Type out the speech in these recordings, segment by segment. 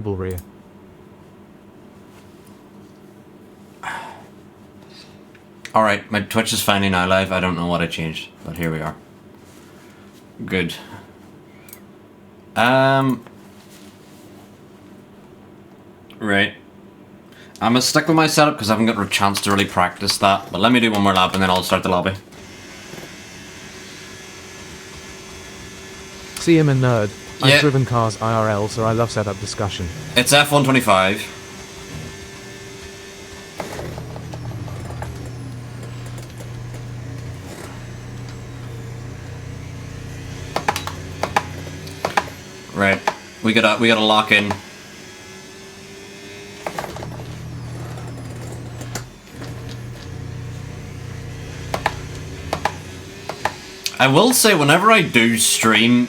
rear. Alright, my Twitch is finally now live. I don't know what I changed, but here we are. Good. Right. I'm gonna stick with my setup because I haven't got a chance to really practice that. But let me do one more lap and then I'll start the lobby. See him a nerd. Yeah. I've driven cars IRL, so I love setup discussion. It's F125. Right. We gotta lock in. I will say, whenever I do stream,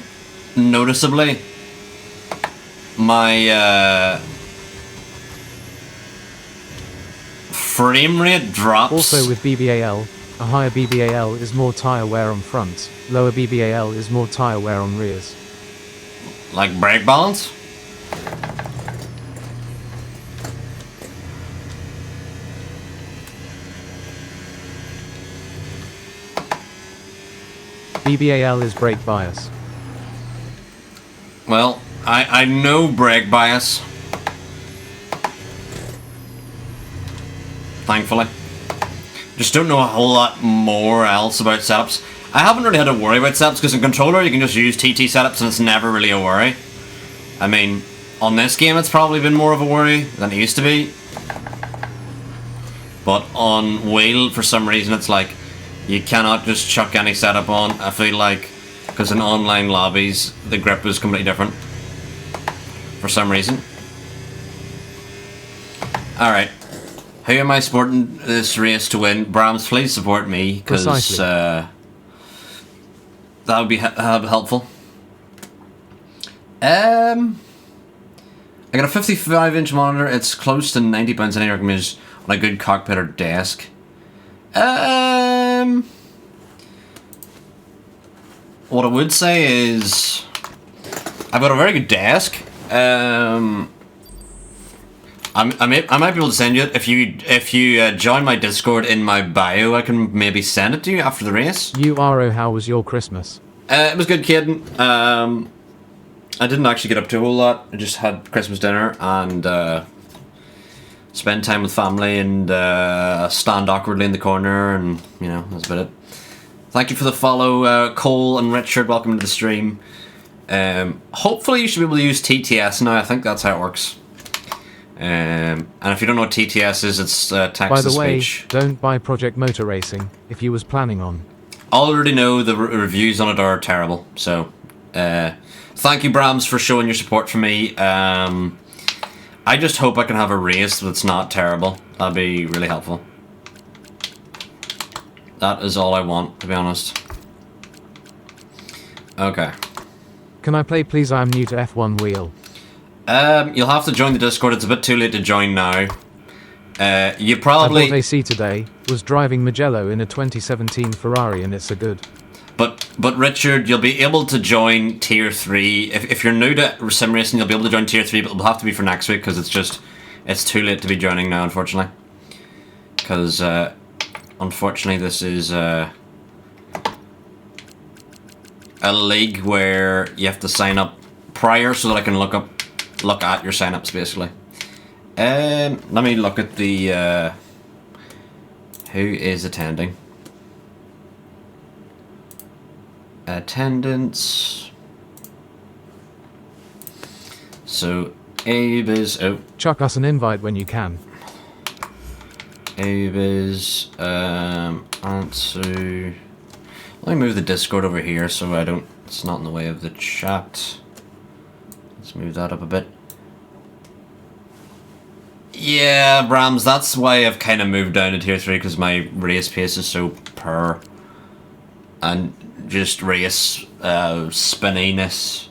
noticeably, my frame rate drops. Also with BBAL, a higher BBAL is more tyre wear on fronts, lower BBAL is more tyre wear on rears. Like brake balance? BBAL is brake bias. Well, I know brake bias. Thankfully. Just don't know a whole lot more else about setups. I haven't really had to worry about setups because in controller you can just use TT setups and it's never really a worry. I mean, on this game it's probably been more of a worry than it used to be. But on wheel, for some reason, it's like you cannot just chuck any setup on. I feel like, because in online lobbies, the grip is completely different. For some reason. Alright. Who am I supporting this race to win? Brahms, please support me, because that would be helpful. I got a 55-inch monitor. It's close to £90 and I recommend on a good cockpit or desk. What I would say is I've got a very good desk. I might be able to send you it if you join my Discord in my bio. I can maybe send it to you after the race. Aro, how was your Christmas? It was good, kid. I didn't actually get up to a whole lot. I just had Christmas dinner and spend time with family and stand awkwardly in the corner, and you know, that's about it. Thank you for the follow, Cole and Richard. Welcome to the stream. Hopefully you should be able to use TTS now. I think that's how it works. And if you don't know what TTS is, it's text to speech. By the way, don't buy Project Motor Racing if you was planning on. Already know the reviews on it are terrible. So, thank you, Brahms, for showing your support for me. I just hope I can have a race that's not terrible. That'd be really helpful. That is all I want, to be honest. Okay. Can I play, please? I am new to F1 wheel. You'll have to join the Discord. It's a bit too late to join now. You probably... I bought AC today, was driving Mugello in a 2017 Ferrari and it's a good. But Richard, you'll be able to join Tier 3. If you're new to sim racing, you'll be able to join Tier 3, but it'll have to be for next week because it's too late to be joining now, unfortunately. Because, unfortunately, this is a league where you have to sign up prior so that I can look at your sign-ups, basically. Let me look at the who is attending. Attendance. So Abe is chuck us an invite when you can. Abe is answer. Let me move the Discord over here so it's not in the way of the chat. Let's move that up a bit. Yeah, Brahms, that's why I've kind of moved down to Tier 3 because my race pace is so poor. And just race spinniness.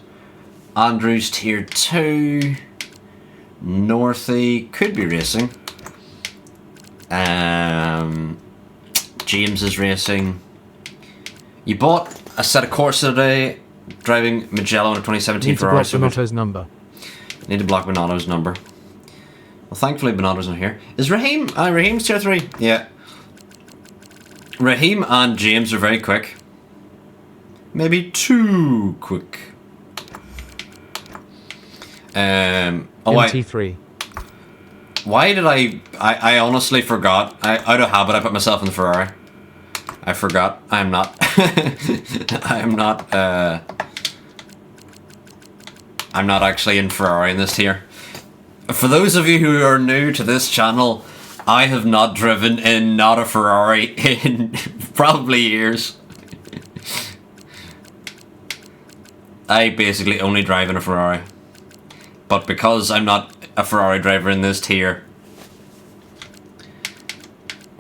Andrew's Tier 2. Northy could be racing. James is racing. You bought a set of Corsa today, driving Mugello in a 2017 Ferrari. Need to block Benotto's number. Need to block Bonato's number. Well, thankfully Bonato's not here. Is Raheem? Raheem's tier 3. Yeah. Raheem and James are very quick. Maybe too quick. Oh wait. T3. Why did I honestly forgot. Out of habit, I put myself in the Ferrari. I forgot. I am not. I'm not actually in Ferrari in this tier. For those of you who are new to this channel, I have not driven in not a Ferrari in probably years. I basically only drive in a Ferrari. But because I'm not a Ferrari driver in this tier,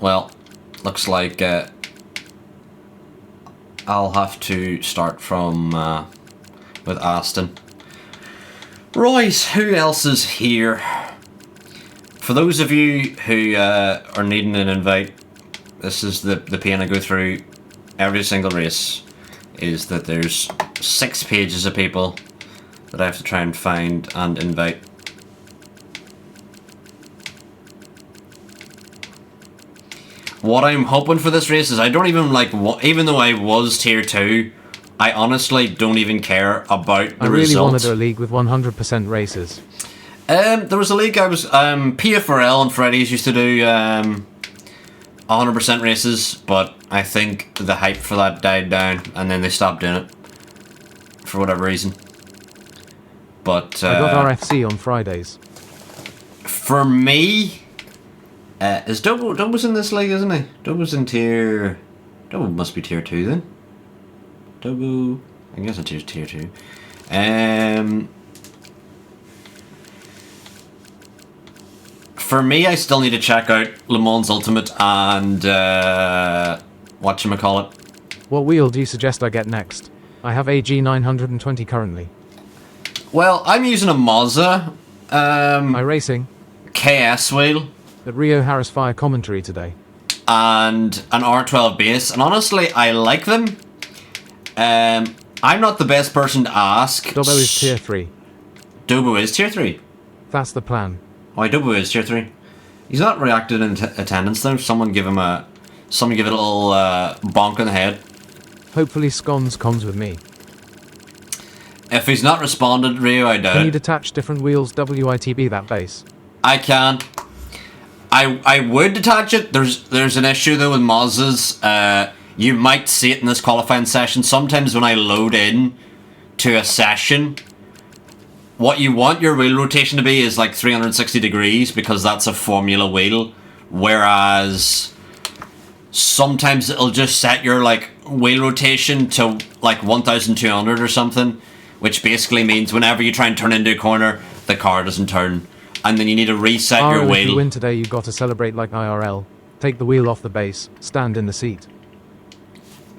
well, looks like I'll have to start from with Aston. Right, who else is here? For those of you who are needing an invite, this is the pain I go through every single race, is that there's 6 pages of people that I have to try and find and invite. What I'm hoping for this race is I don't even like, even though I was tier 2, I honestly don't even care about the really results. wanted a league with 100% races. There was a league I was, PFRL and Freddy's used to do 100% races, but I think the hype for that died down and then they stopped doing it for whatever reason. But I got RFC on Fridays. For me, is Dobbo's in this league, isn't he? Dobbo's in tier... Dobbo must be tier 2 then. Dobbo... I guess it's tier 2. For me, I still need to check out Le Mans Ultimate and... whatchamacallit. What wheel do you suggest I get next? I have AG 920 currently. Well, I'm using a Mazda iRacing KS wheel at Rio Harris Fire commentary today. and an R12 base, and honestly, I like them. I'm not the best person to ask. Dobbo is tier 3. Dobbo is tier 3. That's the plan. Why Dobbo is tier 3? He's not reacted in attendance though. Someone give it a little bonk on the head. Hopefully Scones comes with me. If he's not responded, Rio, I doubt Can you it. detach different wheels WITB that base? I can. I would detach it. There's an issue though with Mazdas. You might see it in this qualifying session. Sometimes when I load in to a session, what you want your wheel rotation to be is like 360 degrees because that's a formula wheel. Whereas sometimes it'll just set your like wheel rotation to like 1200 or something, which basically means whenever you try and turn into a corner, the car doesn't turn. And then you need to reset your If you wheel. win today, you've got to celebrate like IRL. Take the wheel off the base, stand in the seat.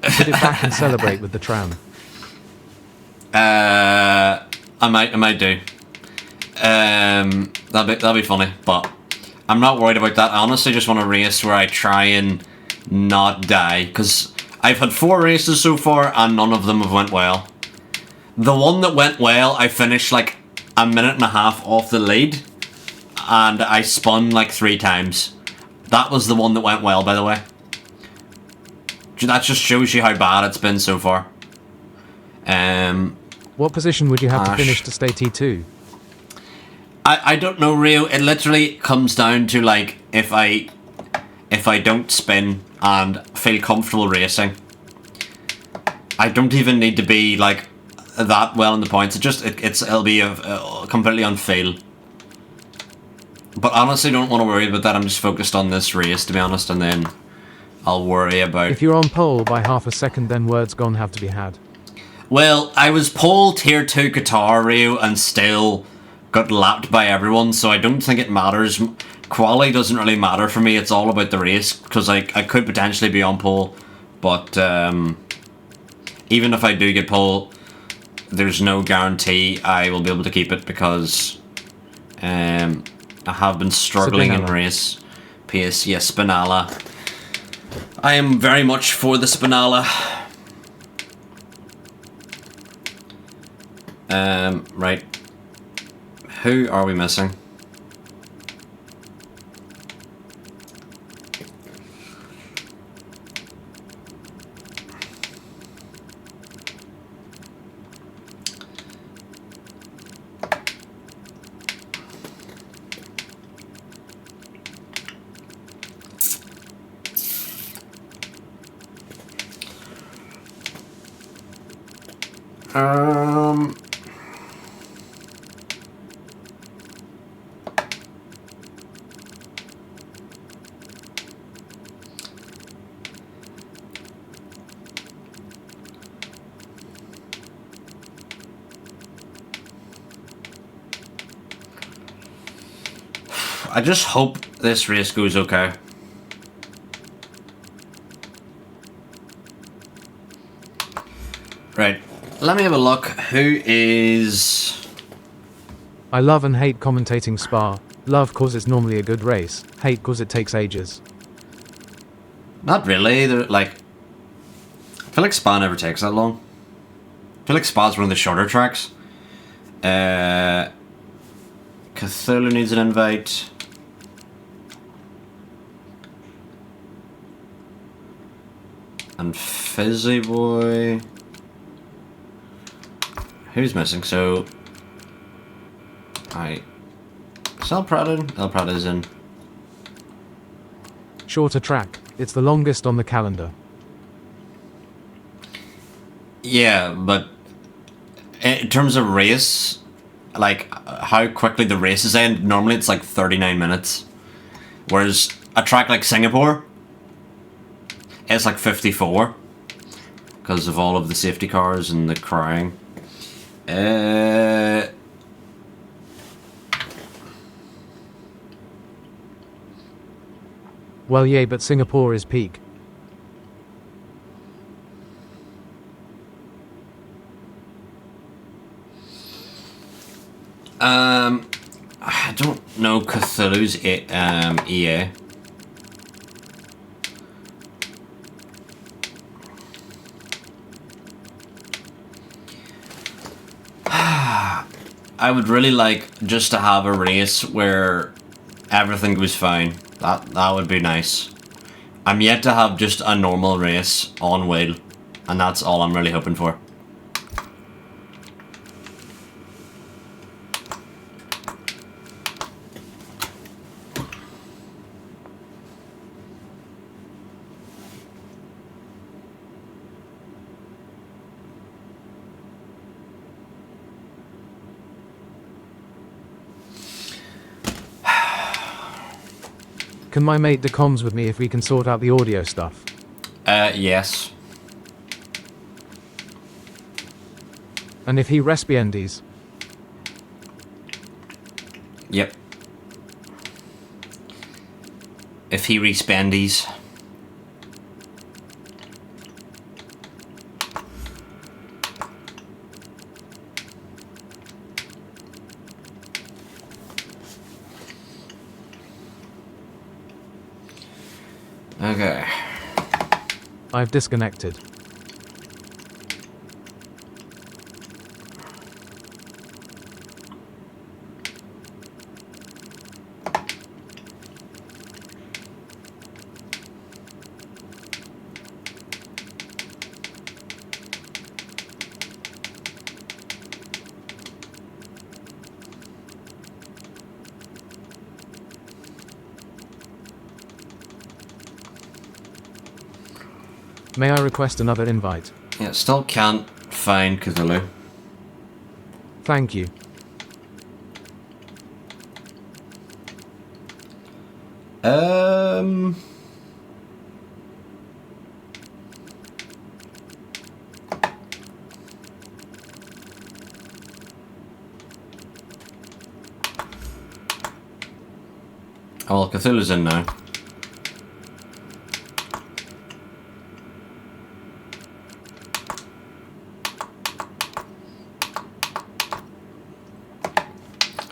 Put it back and celebrate with the tram. I might do. That'll be funny, but I'm not worried about that. I honestly just want a race where I try and not die, because I've had 4 races so far and none of them have went well. The one that went well, I finished like a minute and a half off the lead, and I spun like 3 times. That was the one that went well, by the way. That just shows you how bad it's been so far. What position would you have to Ash. finish to stay T2? I don't know, Rio. It literally comes down to like if I don't spin and feel comfortable racing. I don't even need to be like that well in the points. It'll be a completely on fail. But honestly, don't want to worry about that. I'm just focused on this race, to be honest, and then I'll worry about. If you're on pole by half a second, then words gone have to be had. Well, I was pole tier 2 Qatar, Rio, and still got lapped by everyone, so I don't think it matters. Quality doesn't really matter for me. It's all about the race, because I could potentially be on pole, but even if I do get pole, there's no guarantee I will be able to keep it, because I have been struggling in Spinella. race pace. Yes, Spinella. I am very much for the Spinella. Right. Who are we missing? I just hope this race goes okay. Right, let me have a look. Who is... I love and hate commentating Spa. Love cause it's normally a good race, hate cause it takes ages. Not really, they're like... I feel like Spa never takes that long. I feel like Spa's one of the shorter tracks. Cthulhu needs an invite. And Fizzy Boy... Who's missing? So... Is El Prado in? El Prado's in. Shorter track, it's the longest on the calendar. Yeah, but... in terms of race... Like, how quickly the races end, normally it's like 39 minutes. Whereas a track like Singapore... It's like 54. Because of all of the safety cars and the crying. Well yeah, but Singapore is peak. I don't know Cthulhu's EA. I would really like just to have a race where everything goes fine. That would be nice. I'm yet to have just a normal race on wheel, and that's all I'm really hoping for. Can my mate comms with me if we can sort out the audio stuff? Yes. And if he respiendes? Yep. If he respendies. Okay. I've disconnected. May I request another invite? Yeah, still can't find Cthulhu. Thank you. Oh, well, Cthulhu's in now.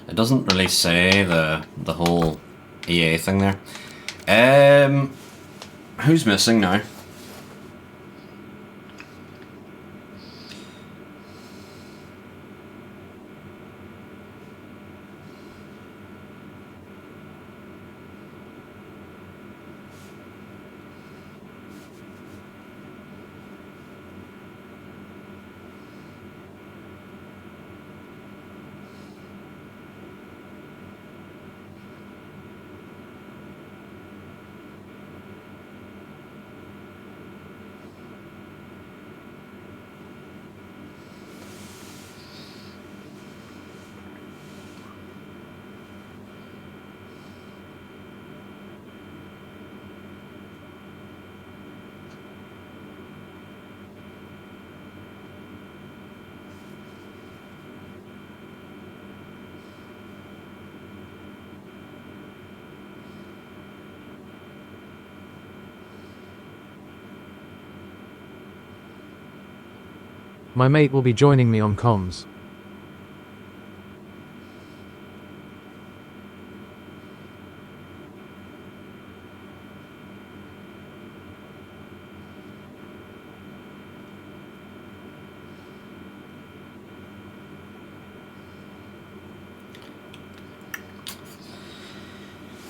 It doesn't really say the whole EA thing there. Who's missing now? My mate will be joining me on comms.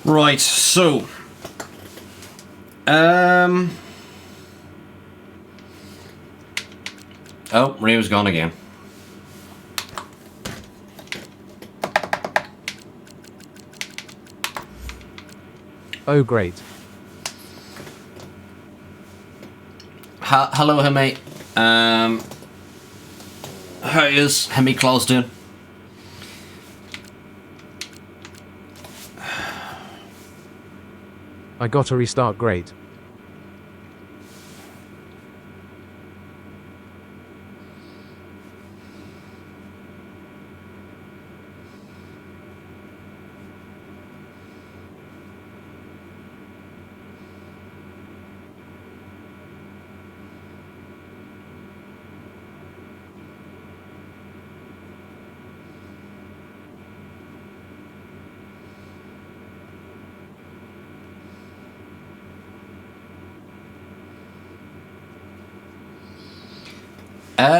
Right, so oh, Rio's gone again. Oh great. Hello, Hemi. How is Hemi Claus doing? I gotta restart great. Um.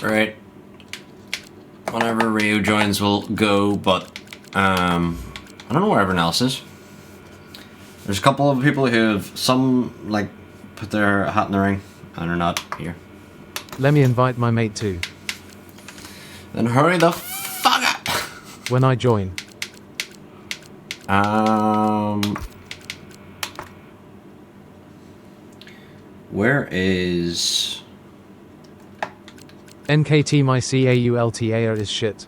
Right. Whenever Rio joins, we'll go, but I don't know where everyone else is. There's a couple of people who have some like put their hat in the ring and are not here. Let me invite my mate too. Then hurry the fuck up. When I join. Where is? NKT my CAULTA is shit.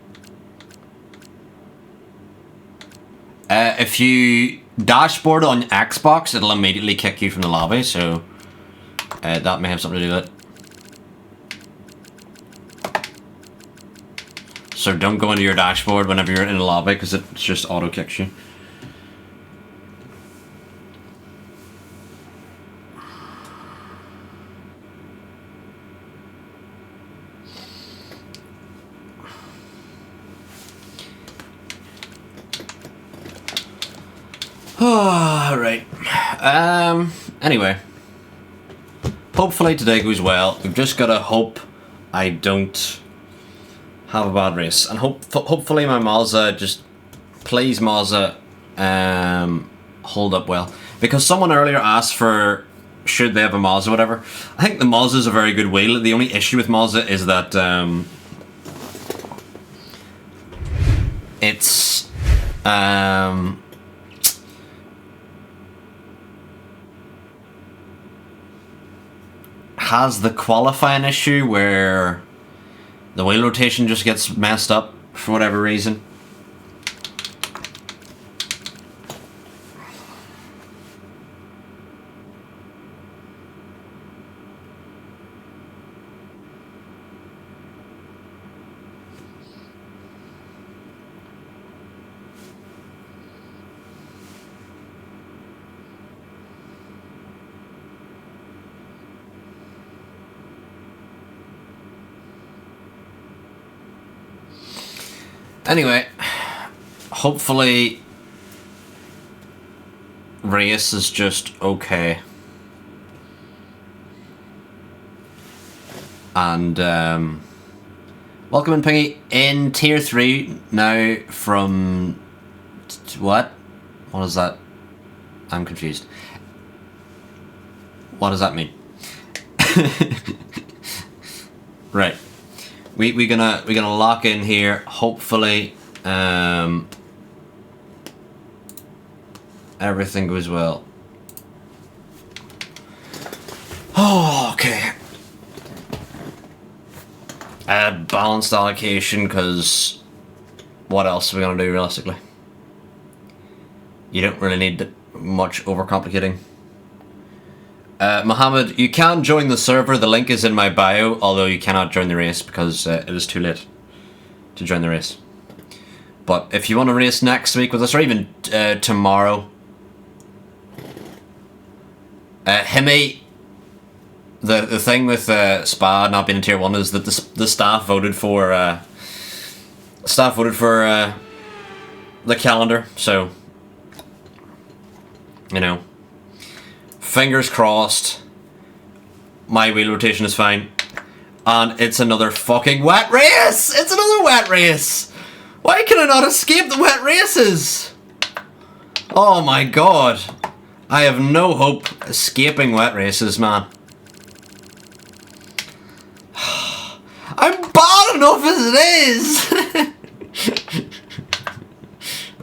If you dashboard on Xbox, it'll immediately kick you from the lobby, so that may have something to do with it. So don't go into your dashboard whenever you're in the lobby, because it just auto kicks you. Alright. Anyway. Hopefully today goes well. We've just gotta hope I don't have a bad race. And hopefully my Mazda just... Please Mazda hold up well. Because someone earlier asked for... Should they have a Mazda or whatever. I think the Mazda is a very good wheel. The only issue with Mazda is that it's has the qualifying issue where the wheel rotation just gets messed up for whatever reason. Anyway, hopefully race is just okay. And welcome in Pingy in tier 3 now from what? What is that? I'm confused. What does that mean? Right. We're gonna lock in here. Hopefully, everything goes well. Oh, okay. Balanced allocation, because what else are we gonna do realistically? You don't really need much overcomplicating. Mohammed, you can join the server. The link is in my bio, although you cannot join the race because it is too late to join the race. But if you want to race next week with us, or even tomorrow, Himmy, the thing with Spa not being in tier 1 is that the staff voted for the calendar, so you know, fingers crossed my wheel rotation is fine. And it's another fucking wet race! It's another wet race! Why can I not escape the wet races? Oh my god. I have no hope escaping wet races, man. I'm bad enough as it is!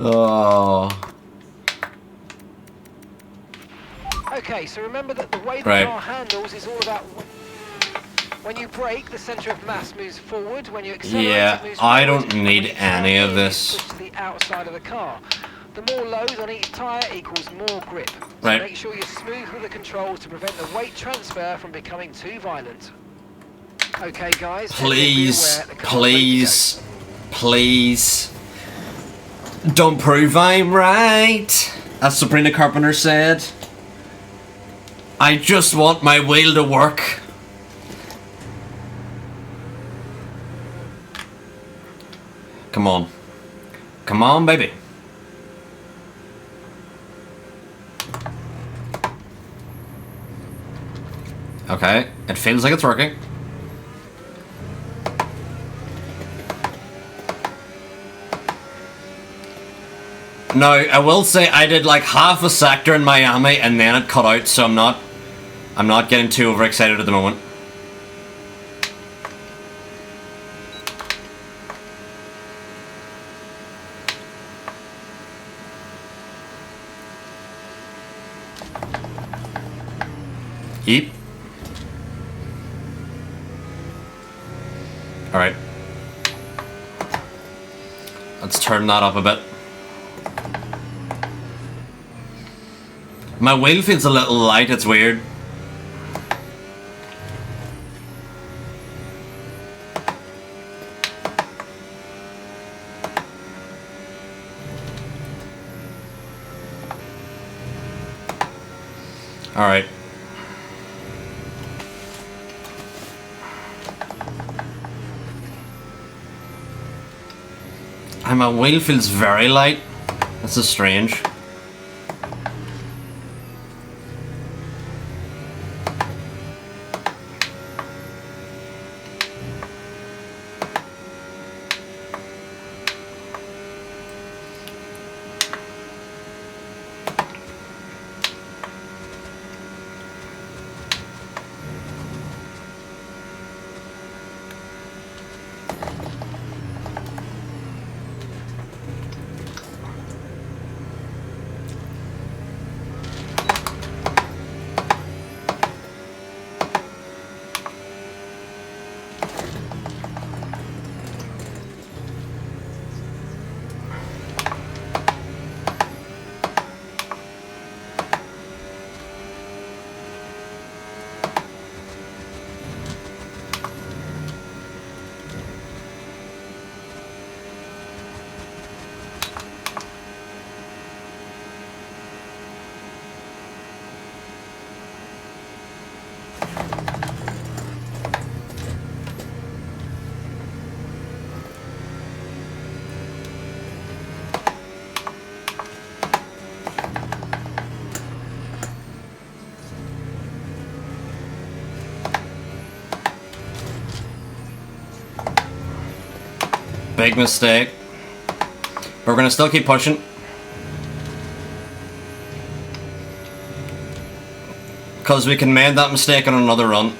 Oh. Okay, so remember that the way the Right. car handles is all about when you brake, the centre of mass moves forward. When you accelerate, Yeah, it moves I forward. don't need When you any turn of in, this. it pushes to the outside of the car. The more load on each tyre equals more grip. So Right. make sure you're smooth with the controls to prevent the weight transfer from becoming too violent. Okay, guys. Please, be aware, the car's ready to please, please. Don't prove I'm right, as Sabrina Carpenter said. I just want my wheel to work. Come on. Come on, baby. Okay, it feels like it's working. Now, I will say I did like half a sector in Miami and then it cut out, so I'm not getting too overexcited at the moment. Yeep. Alright. Let's turn that up a bit. My wheel feels a little light, it's weird. Alright. And my wheel feels very light. This is strange. Big mistake. But we're gonna still keep pushing. Because we can mend that mistake on another run.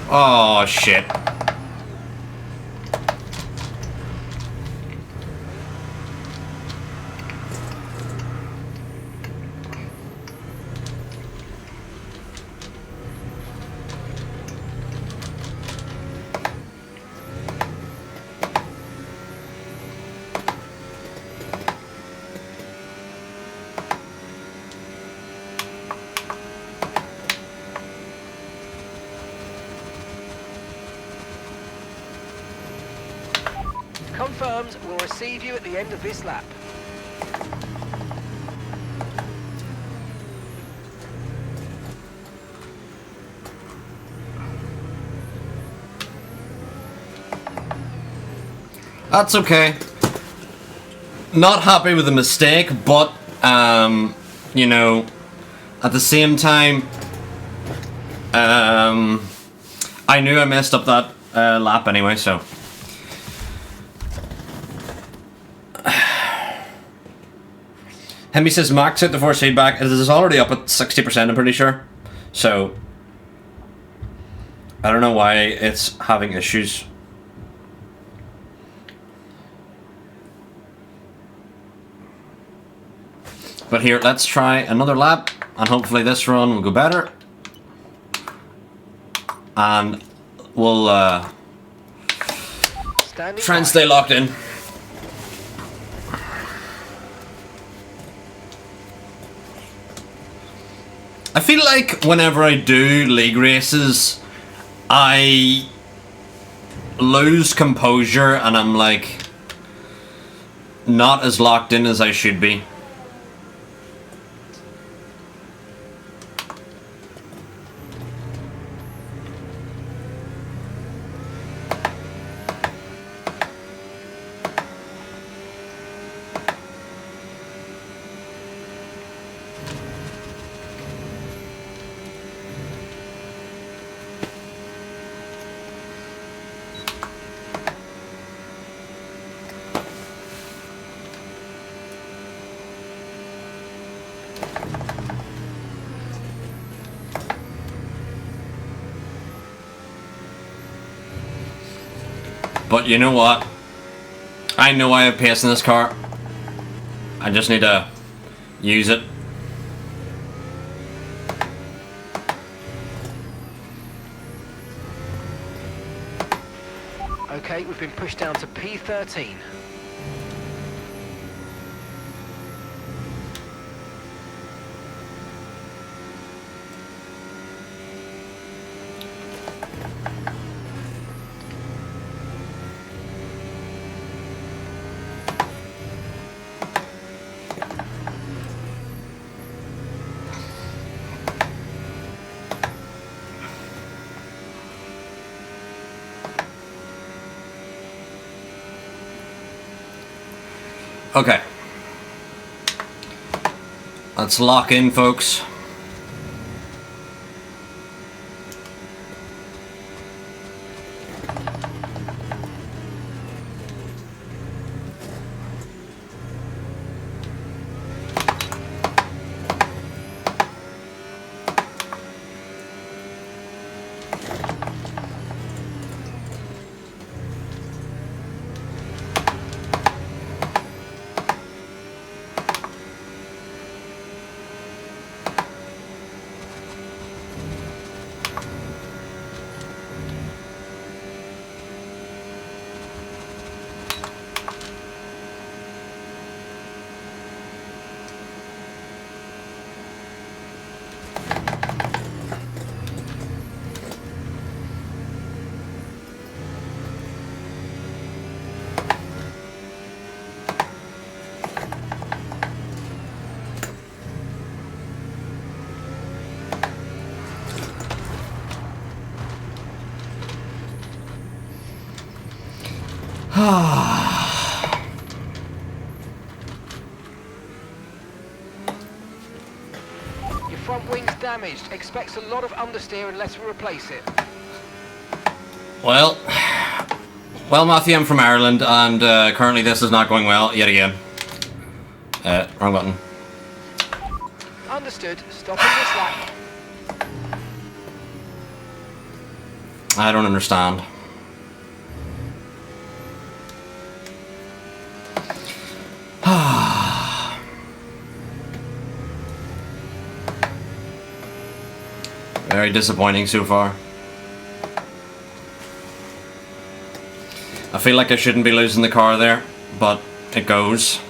Oh shit. Confirmed. We'll receive you at the end of this lap. That's okay. Not happy with the mistake, but, you know, at the same time, I knew I messed up that lap anyway, so. Hemi says max out the force feedback. It is already up at 60%, I'm pretty sure. So, I don't know why it's having issues. But here, let's try another lap, and hopefully this run will go better. And we'll try and stay locked in. I feel like whenever I do league races, I lose composure and I'm like not as locked in as I should be. But you know what? I know I have pace in this car. I just need to use it. Okay, we've been pushed down to P13. Okay. Let's lock in, folks. Your front wing's damaged. Expects a lot of understeer unless we replace it. Well, Matthew, I'm from Ireland, and currently this is not going well yet again. Wrong button. Understood. Stopping this lap. I don't understand. Very disappointing so far. I feel like I shouldn't be losing the car there, but it goes.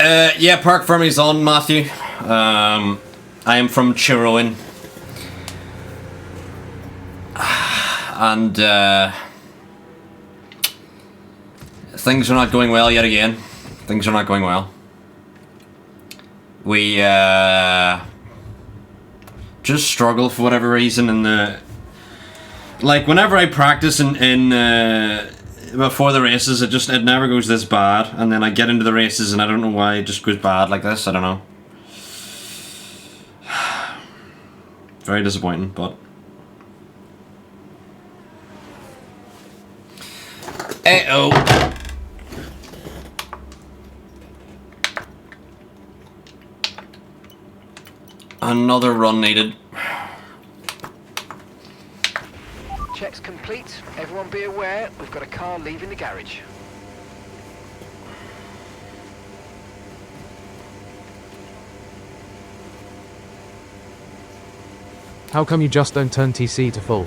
Yeah, park firmly's on, Matthew. I am from Chiroin. And things are not going well yet again. Things are not going well. We just struggle for whatever reason in the... Like, whenever I practice in before the races, it never goes this bad, and then I get into the races and I don't know why it just goes bad like this. I don't know. Very disappointing, but uh-oh. Another run needed. Checks complete. Everyone be aware, we've got a car leaving the garage. How come you just don't turn TC to full?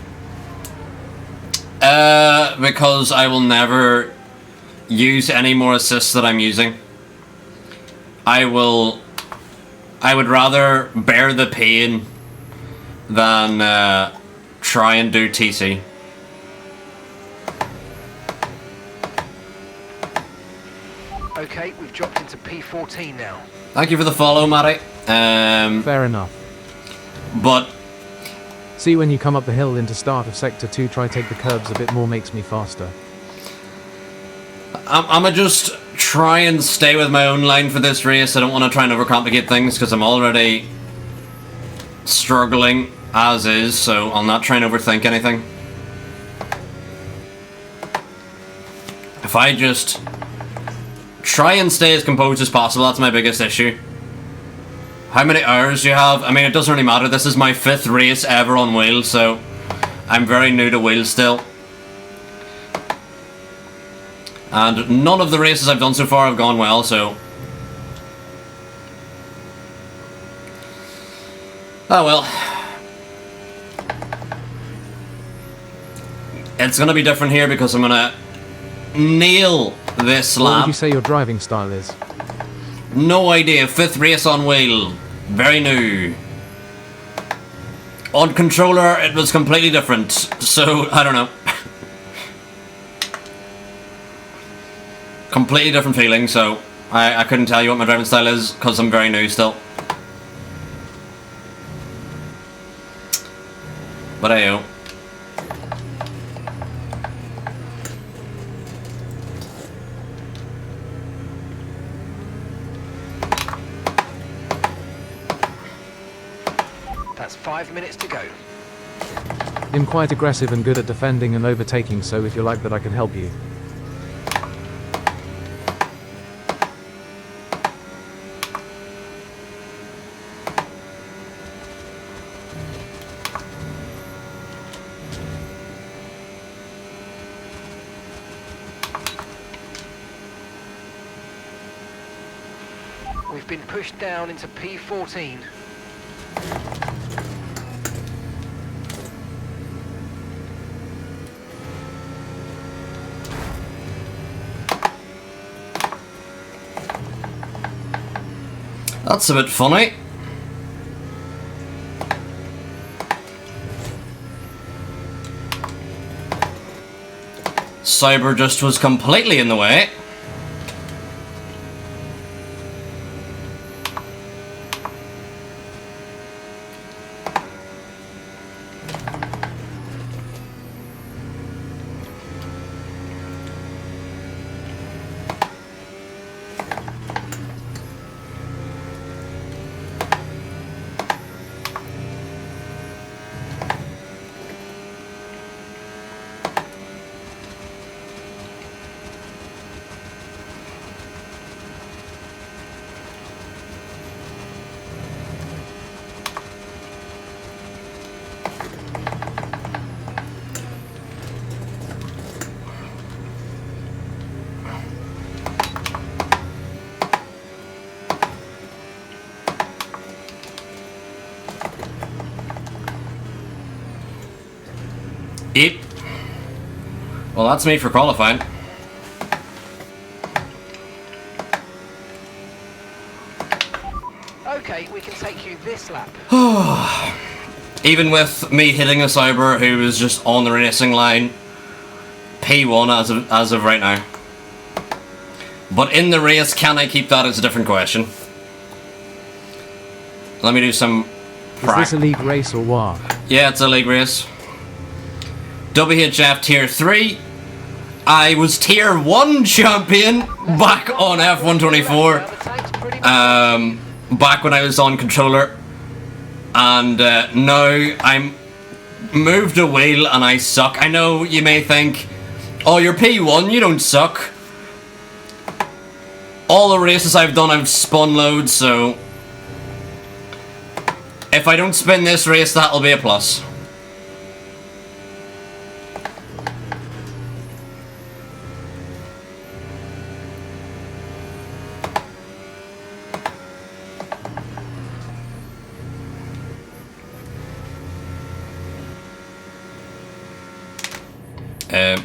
Because I will never use any more assists that I'm using. I would rather bear the pain than try and do TC. Okay, we've dropped into P14 now. Thank you for the follow, Matty. Fair enough. But See, when you come up the hill into start of Sector 2, try take the curbs a bit more, makes me faster. I'ma just try and stay with my own line for this race. I don't want to try and overcomplicate things because I'm already struggling as is, so I'll not try and overthink anything. If I just try and stay as composed as possible, that's my biggest issue. How many hours do you have? I mean, it doesn't really matter. This is my 5th race ever on wheels, so I'm very new to wheels still. And none of the races I've done so far have gone well, so... Oh well. It's gonna be different here because I'm gonna nail this What would lap. you say your driving style is? No idea. 5th race on wheel. Very new. On controller, it was completely different. So, I don't know. Completely different feeling, so I couldn't tell you what my driving style is because I'm very new still. But ayo. That's 5 minutes to go. I'm quite aggressive and good at defending and overtaking, so if you like that I can help you. We've been pushed down into P14. That's a bit funny. Cyber just was completely in the way. Yep. Well, that's me for qualifying. Okay, we can take you this lap. Even with me hitting a Cyber who was just on the racing line, P1 as of right now. But in the race, can I keep that is a different question. Let me do some Is this a league race or what? Yeah, it's a league race. Whf Tier 3. I was Tier 1 champion back on F124. Back when I was on controller. And now I'm moved a wheel and I suck. I know you may think, oh, you're P1, you don't suck. All the races I've done, I've spun loads, so if I don't spin this race, that'll be a plus.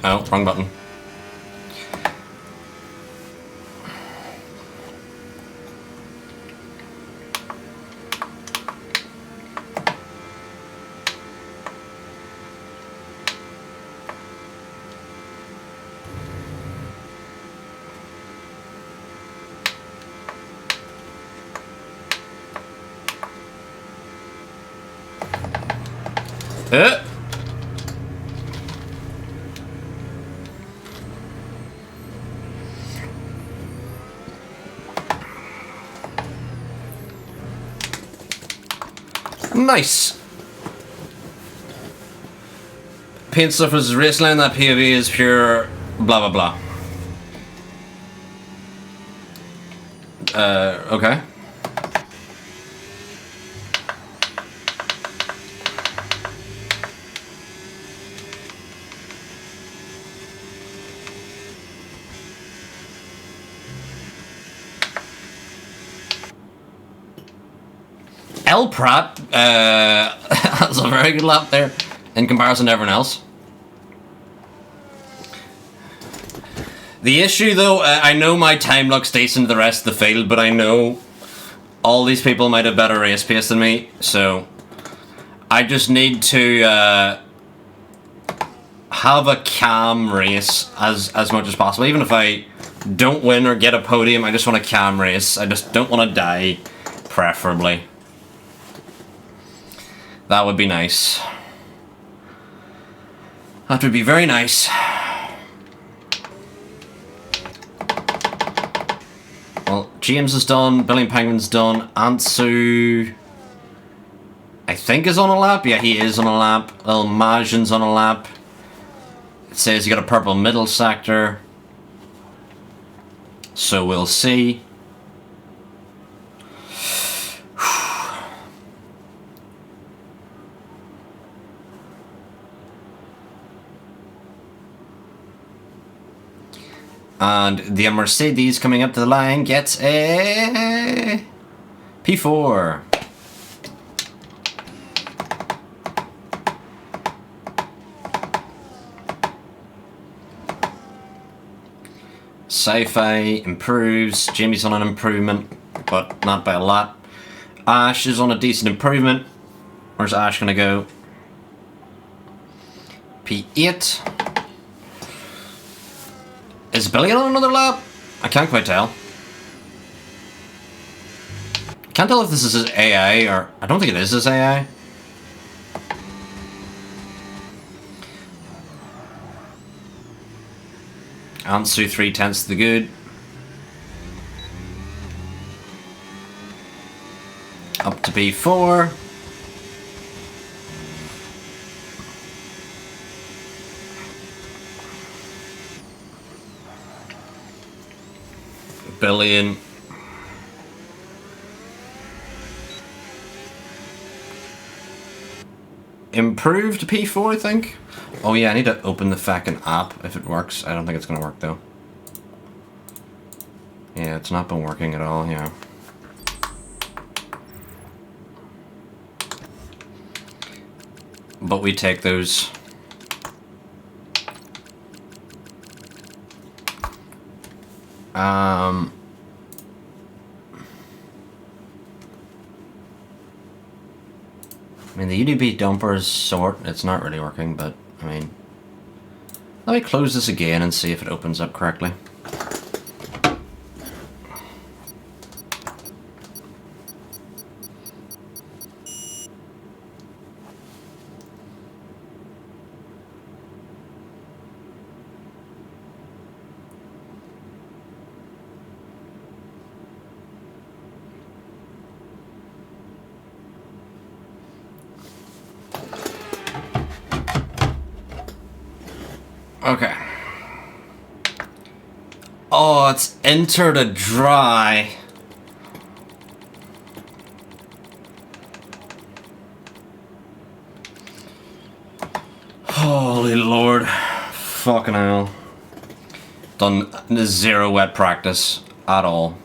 Oh, wrong button. Nice. Paint stuff is race line, that POV is pure blah blah blah. Okay. El Prat has a very good lap there in comparison to everyone else. The issue though, I know my time looks decent to the rest of the field, but I know all these people might have better race pace than me, so I just need to have a calm race as much as possible. Even if I don't win or get a podium, I just want a calm race. I just don't want to die, preferably. That would be nice. That would be very nice. Well, James is done, Billy and Penguin's done, Antsu I think is on a lap. Yeah, he is on a lap. Little Majin's on a lap. It says you got a purple middle sector. So we'll see. And the Mercedes coming up to the line gets a P4. Sci-Fi improves. Jamie's on an improvement, but not by a lot. Ash is on a decent improvement. Where's Ash gonna go? P8. Is Billy on another lap? I can't quite tell. Can't tell if this is his AI or... I don't think it is his AI. Ansu 3/10 to the good. Up to B4. Billion. Improved P4, I think. Oh yeah, I need to open the fucking app if it works. I don't think it's gonna work though. Yeah, it's not been working at all, yeah. But we take those. I mean, the UDP dumper is sort. It's not really working, but I mean, let me close this again and see if it opens up correctly. Okay. Oh, it's entered a dry. Holy Lord. Fucking hell. Done zero wet practice at all.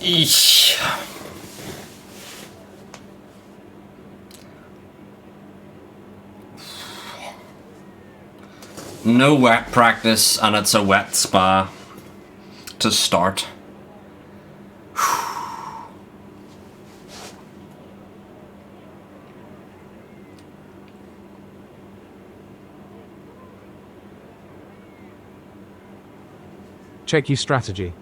Eesh. No wet practice, and it's a wet spa to start. Check your strategy.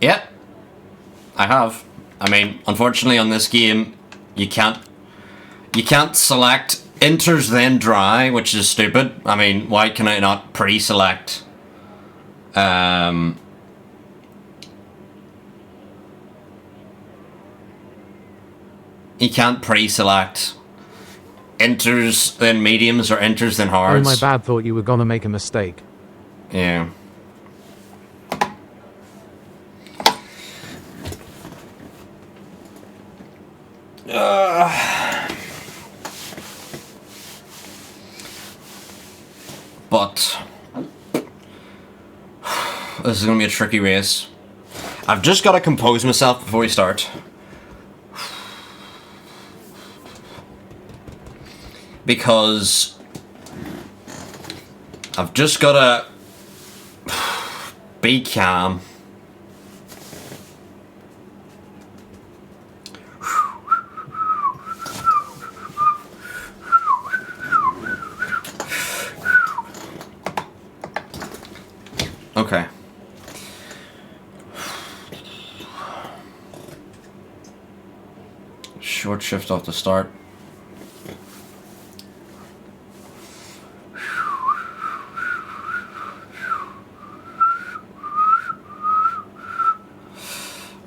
Yep, I have. I mean, unfortunately on this game, you can't select enters then dry, which is stupid. I mean, why can I not pre-select? You can't pre-select enters then mediums or enters then Oh, hards. my bad, thought you were gonna make a mistake. Yeah. But this is gonna be a tricky race. I've just got to compose myself before we start. Because I've just got to be calm. Okay. Short shift off the start.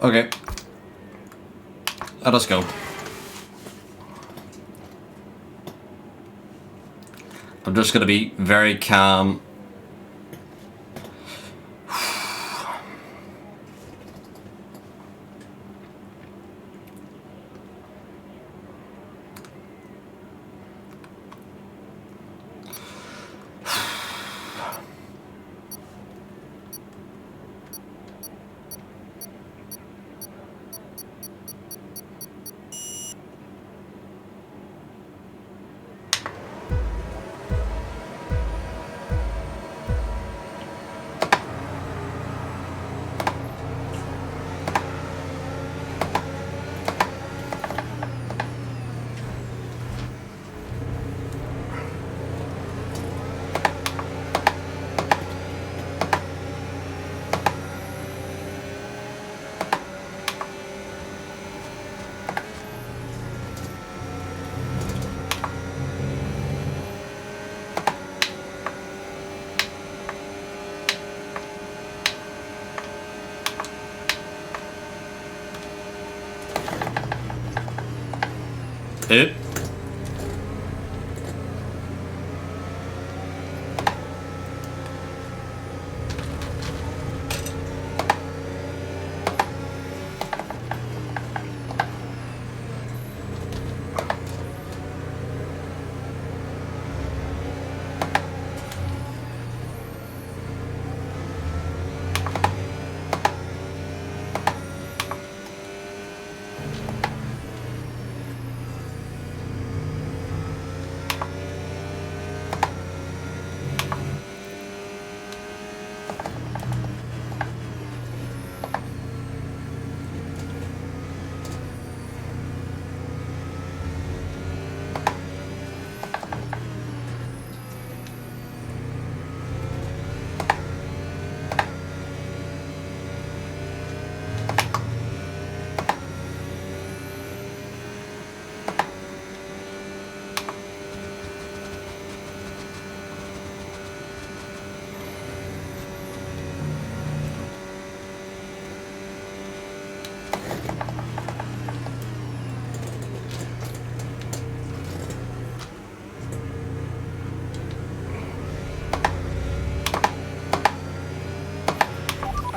Okay. Let us go. I'm just going to be very calm. Oop.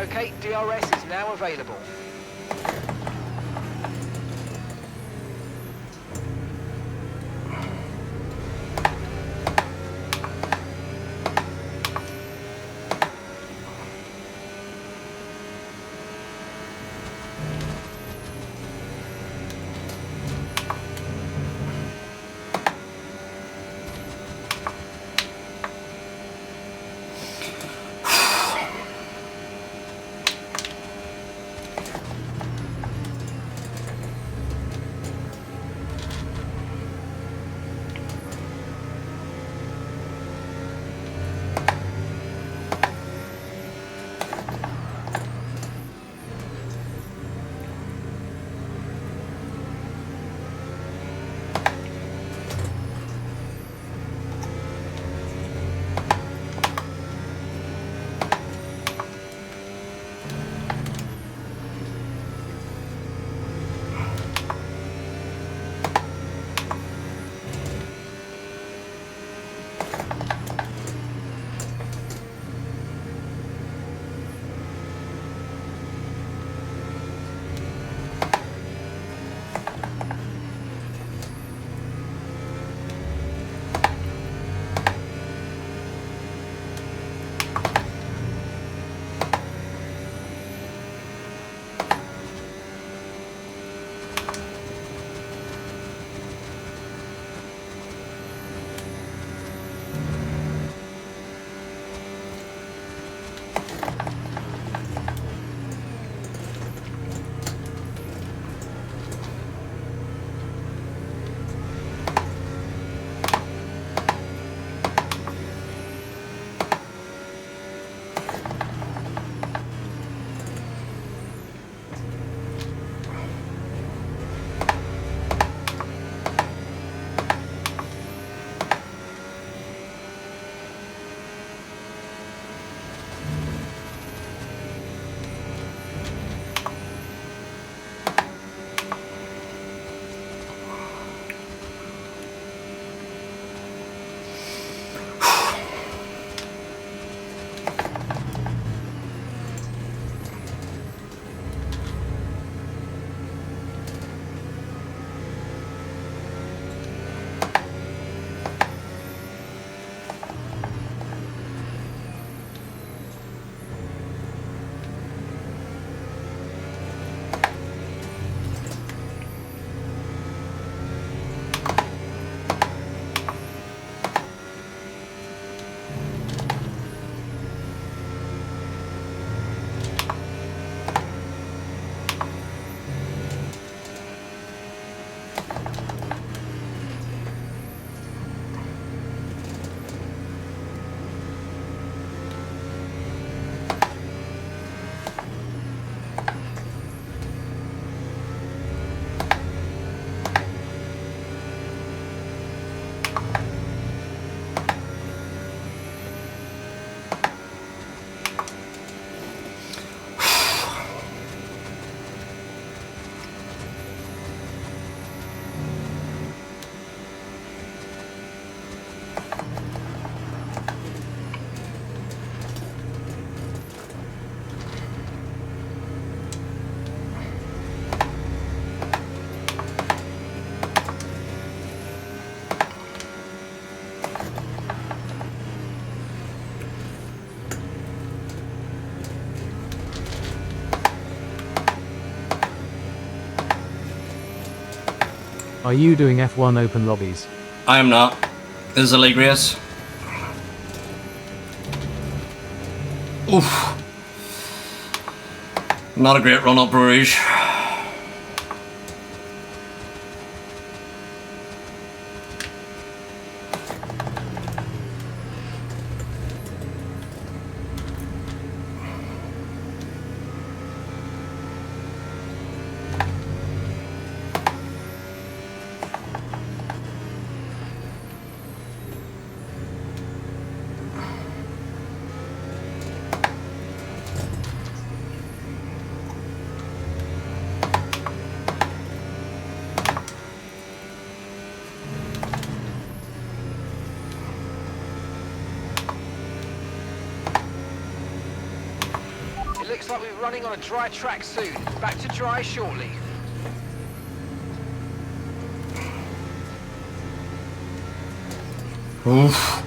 Okay, DRS is now available. Are you doing F1 open lobbies? I am not. This is a league race. Oof. Not a great run up Bruges. looks like we're running on a dry track soon. Back to dry shortly. Oof.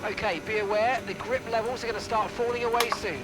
Okay, be aware, the grip levels are going to start falling away soon.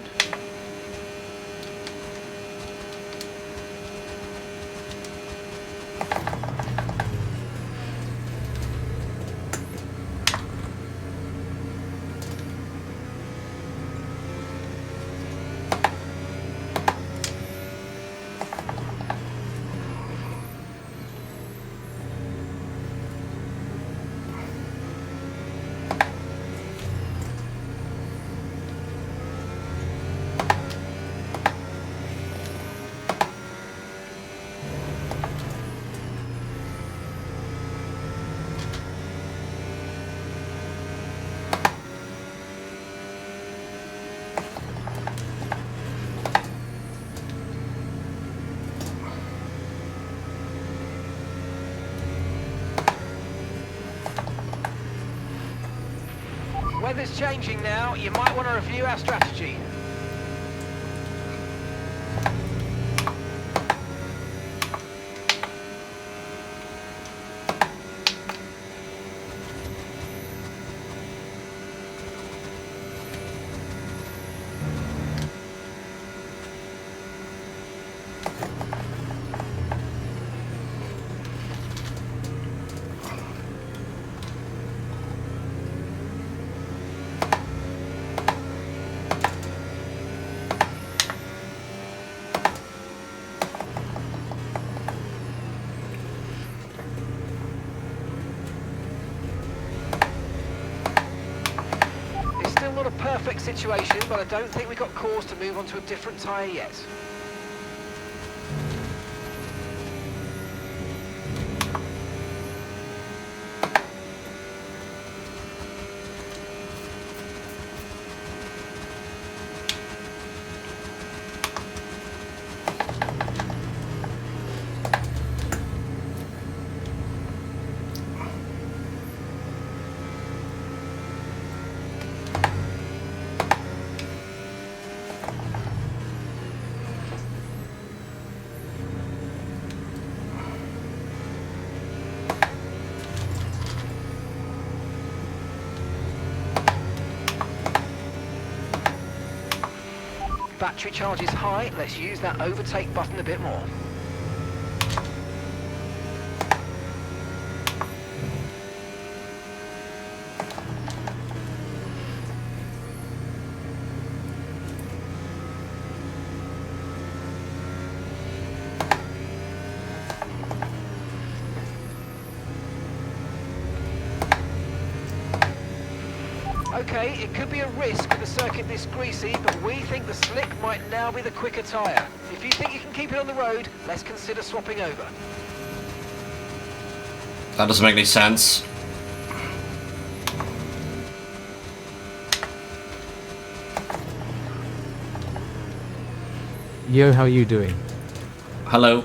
Weather's changing now, you might want to review our strategy. Not a perfect situation, but I don't think we've got cause to move on to a different tyre yet. Battery charge is high, let's use that overtake button a bit more. Okay, it could be a risk with a circuit this greasy, but we think the slick might now be the quicker tyre. If you think you can keep it on the road, let's consider swapping over. That doesn't make any sense. Yo, how you doing? Hello.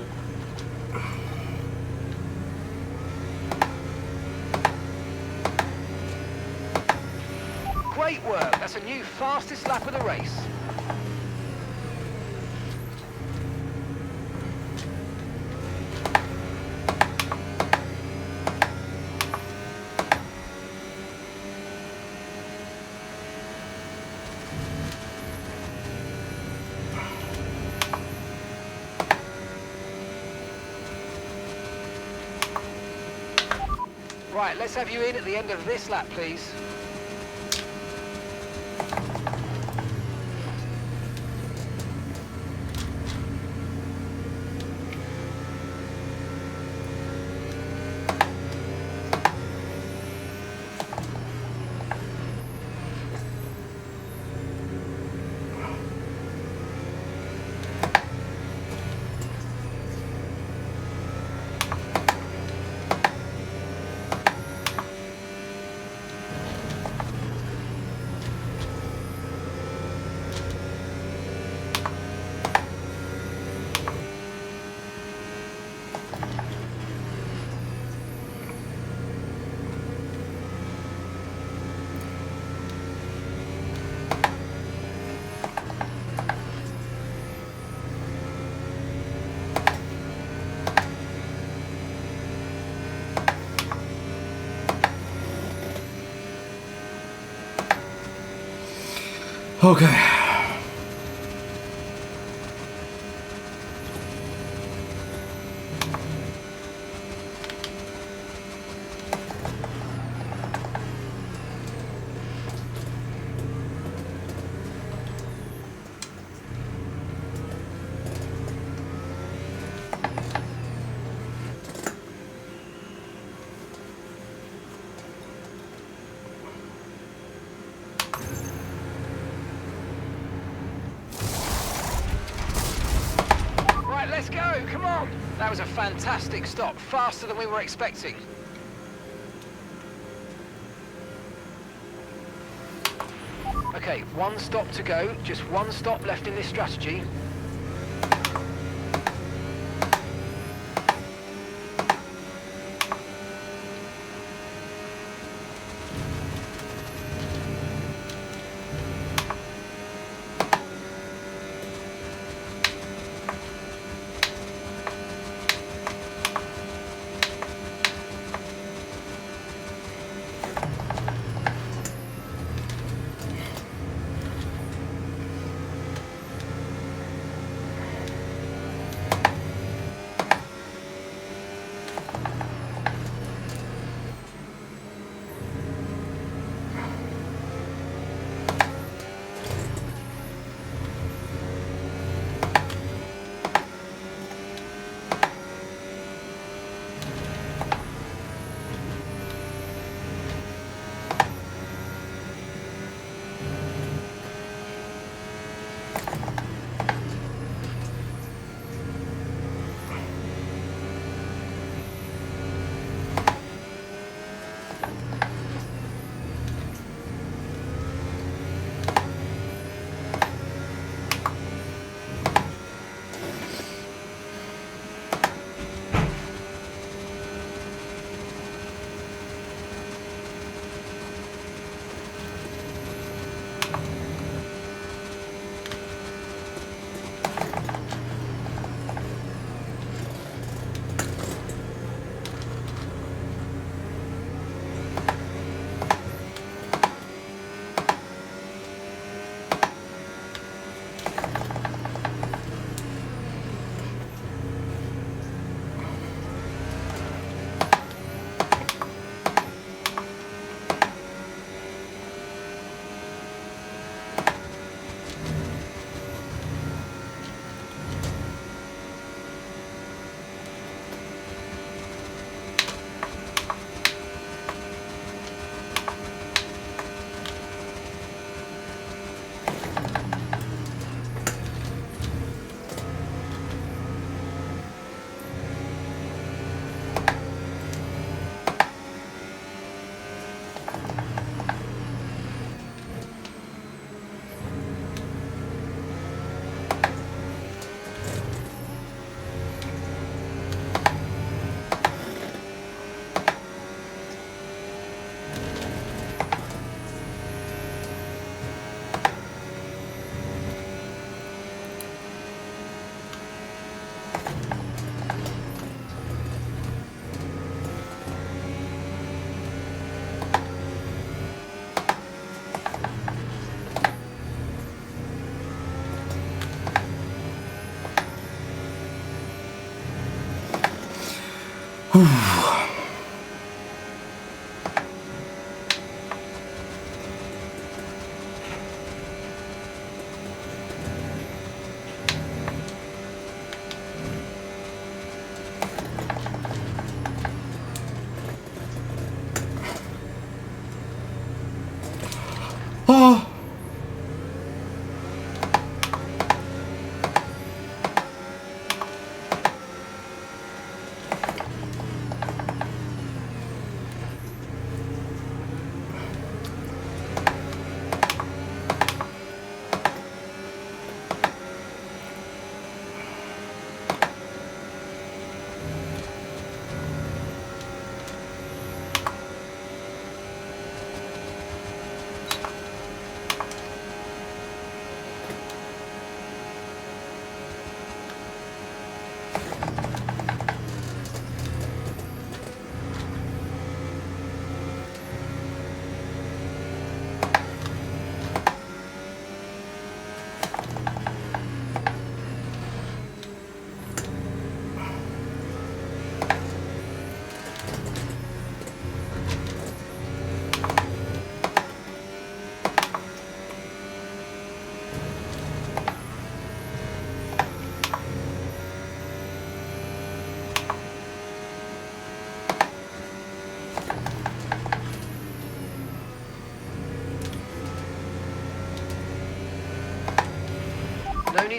Great work, that's a new fastest lap of the race. Right, let's have you in at the end of this lap, please. Okay. Right, let's go, come on! That was a fantastic stop, faster than we were expecting. Okay, one stop to go, just one stop left in this strategy.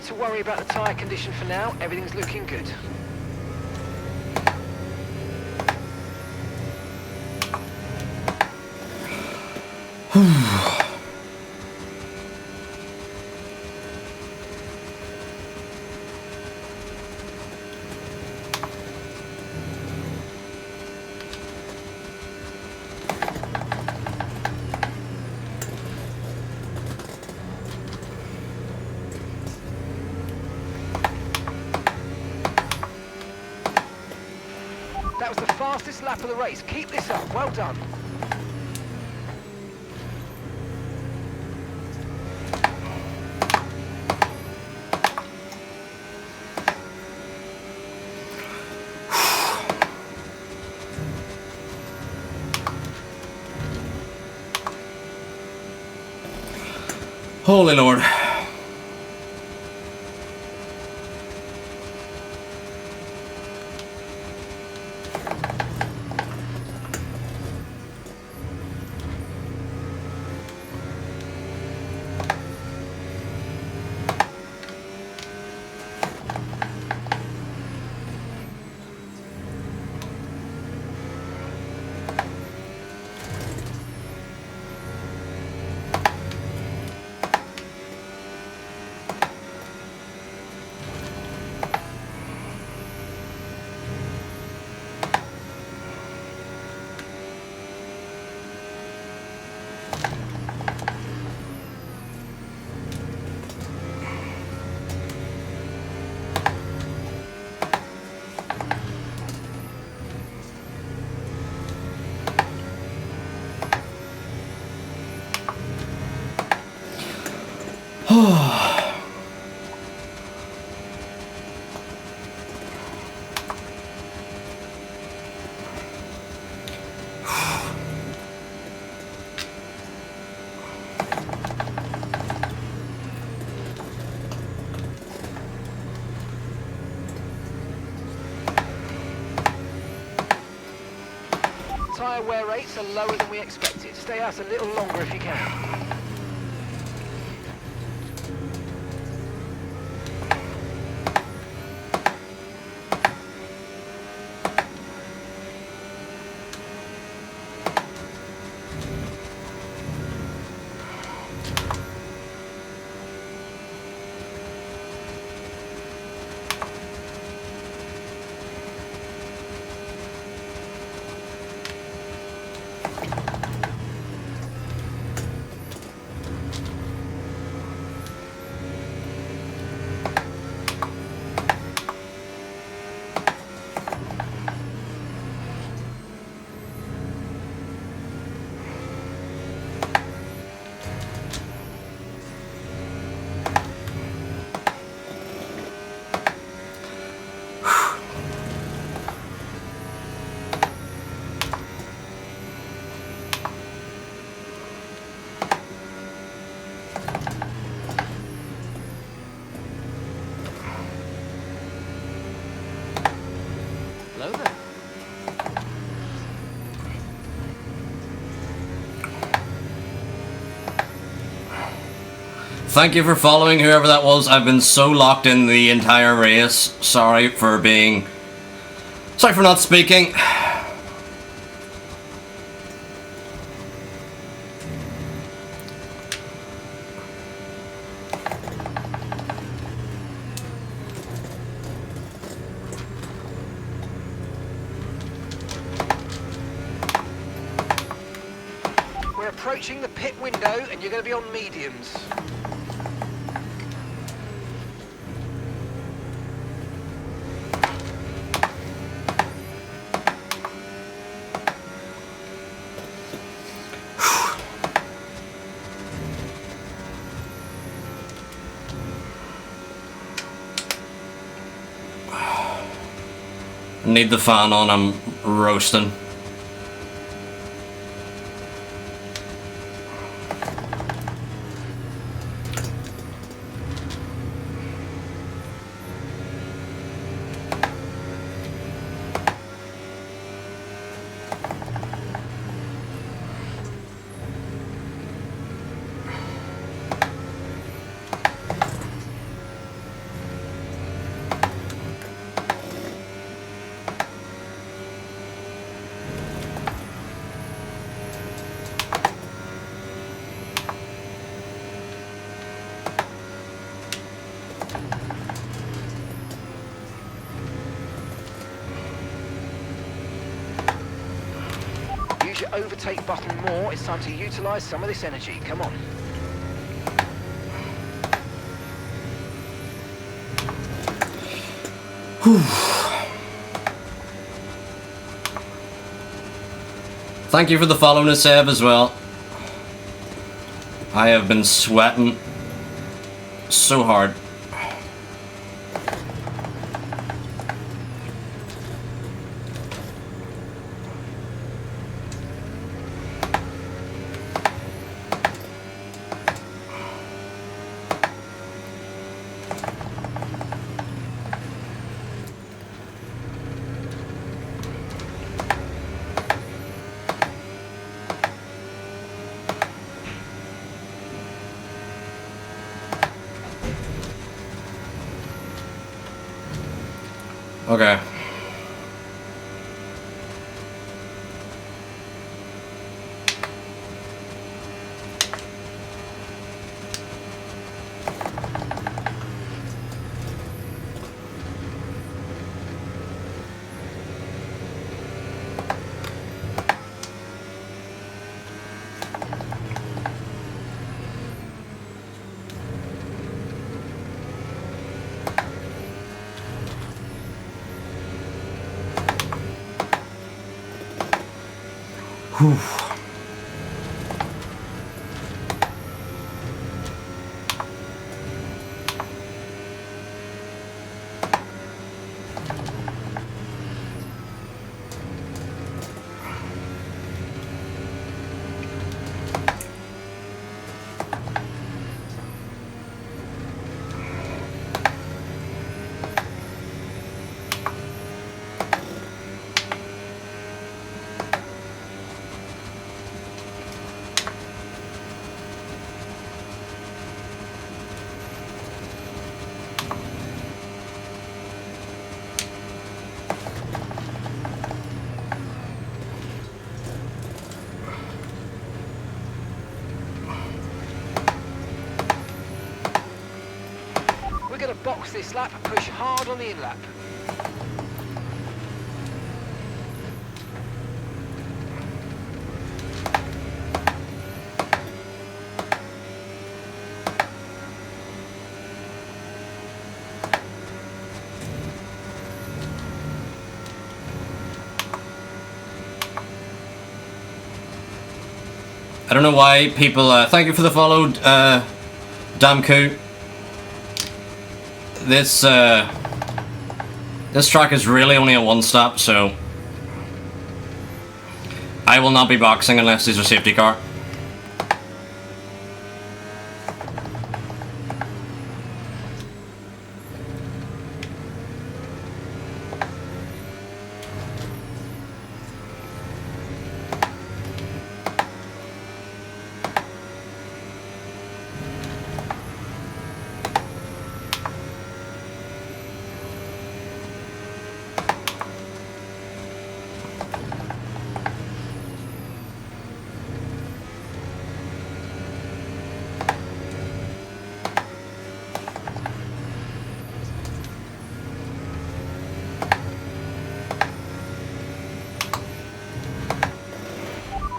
need to worry about the tyre condition for now. Everything's looking good. That was the fastest lap of the race. Keep this up. Well done. Holy Lord. Tyre wear rates are lower than we expected. Stay out a little longer if you can. Hello there. Thank you for following, whoever that was. I've been so locked in the entire race. Sorry for not speaking. We're approaching the pit window and you're going to be on mediums. Need the fan on, I'm roasting. your overtake button more. It's time to utilize some of this energy. Come on. Thank you for the follow, Nasev, as well. I have been sweating so hard. Okay. Whew. We're going to box this lap and push hard on the in-lap. I don't know why people. Thank you for the follow, Damku. This track is really only a one-stop, so I will not be boxing unless there's a safety car.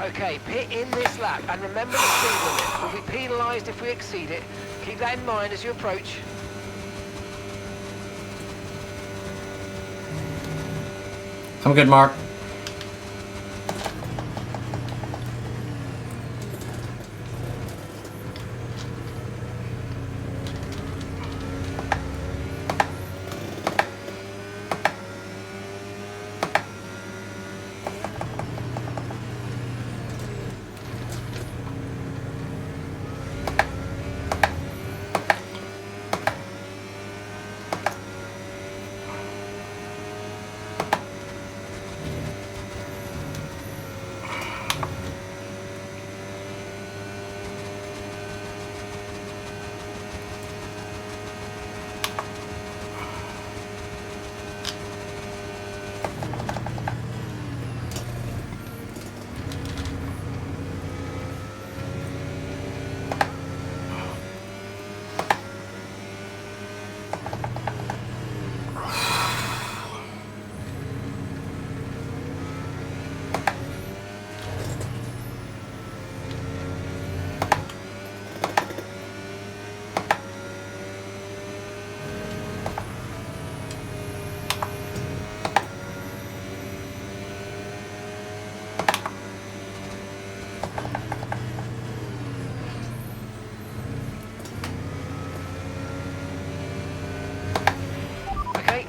Okay, pit in this lap, and remember the speed limit. We'll be penalised if we exceed it. Keep that in mind as you approach. I'm good, Mark.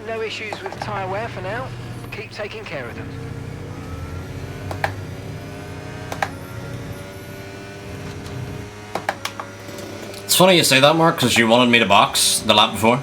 no issues with tyre wear for now. Keep taking care of them. It's funny you say that, Mark, because you wanted me to box the lap before.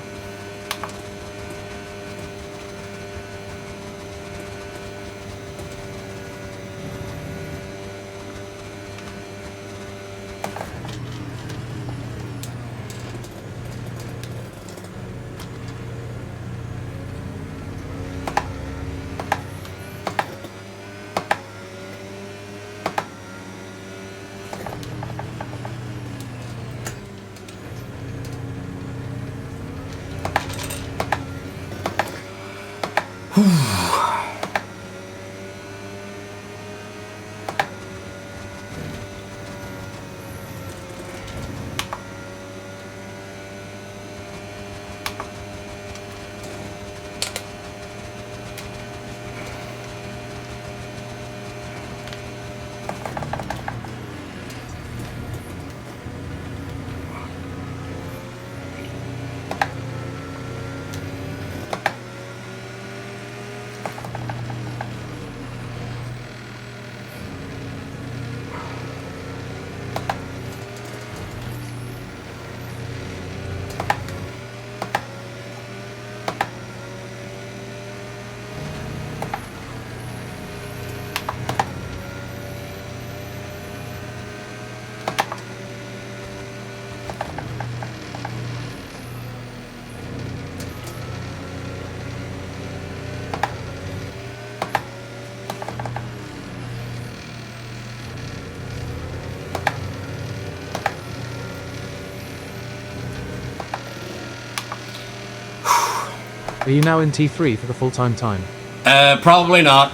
Are you now in T3 for the full-time time? Probably not.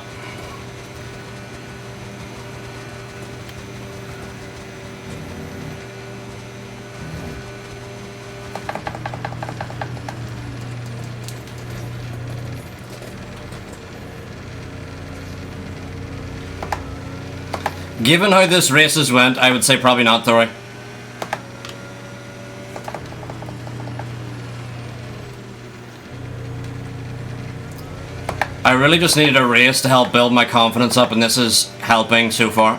Given how this races went, I would say probably not, Thori. I really just needed a race to help build my confidence up, and this is helping so far.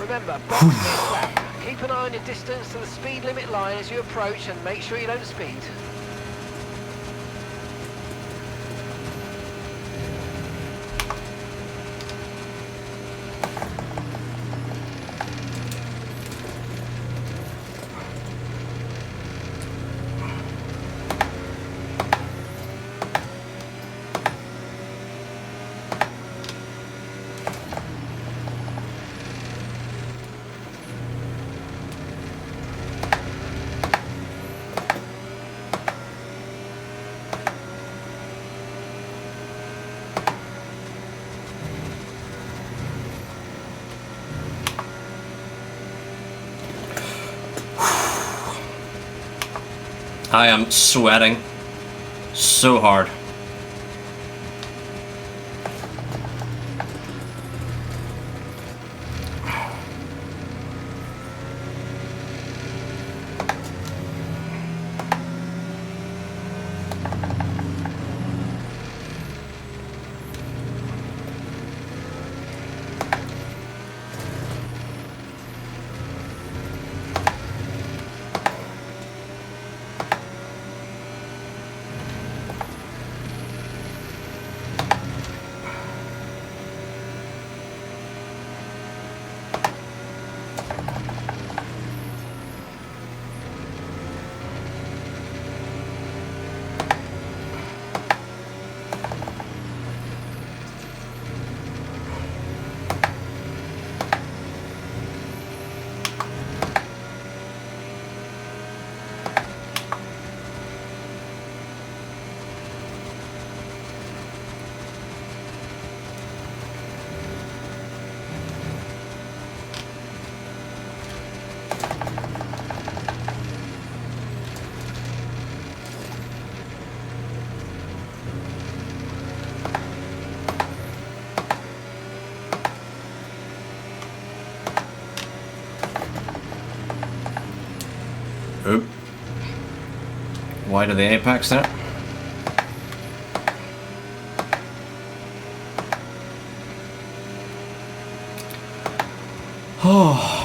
Remember, box this lap. Keep an eye on your distance to the speed limit line as you approach and make sure you don't speed. I am sweating so hard. Oop. Wide of the apex there. Oh.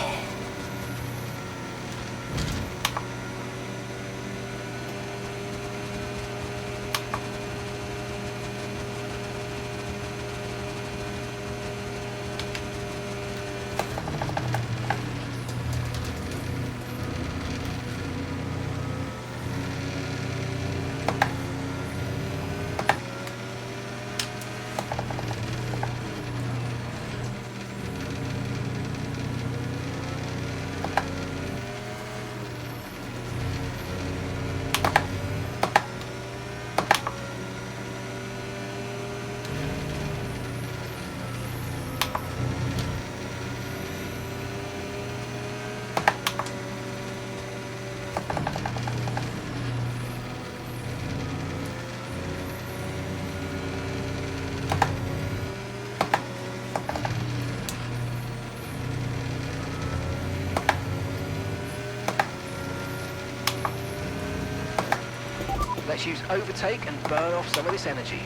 Let's use overtake and burn off some of this energy.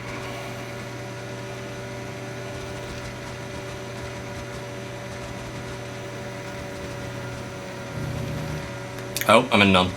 Oh, I'm in none.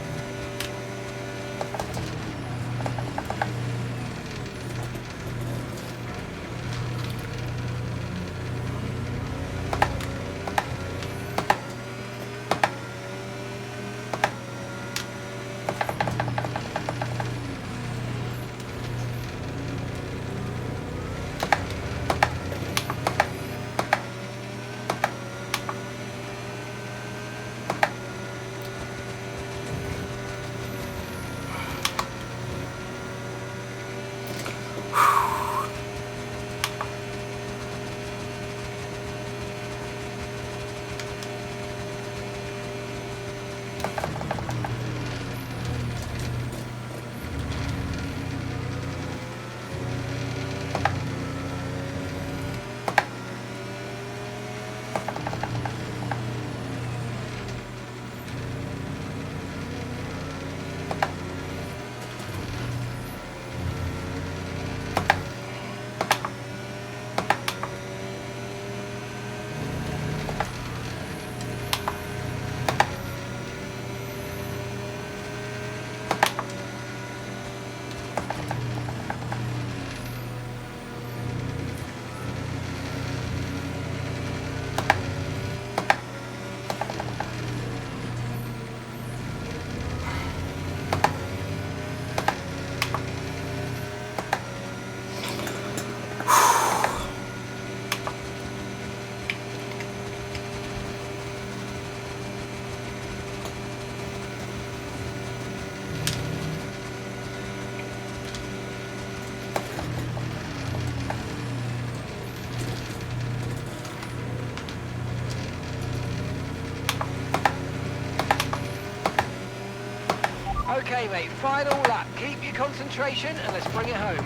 Okay, mate, final lap. Keep your concentration and let's bring it home.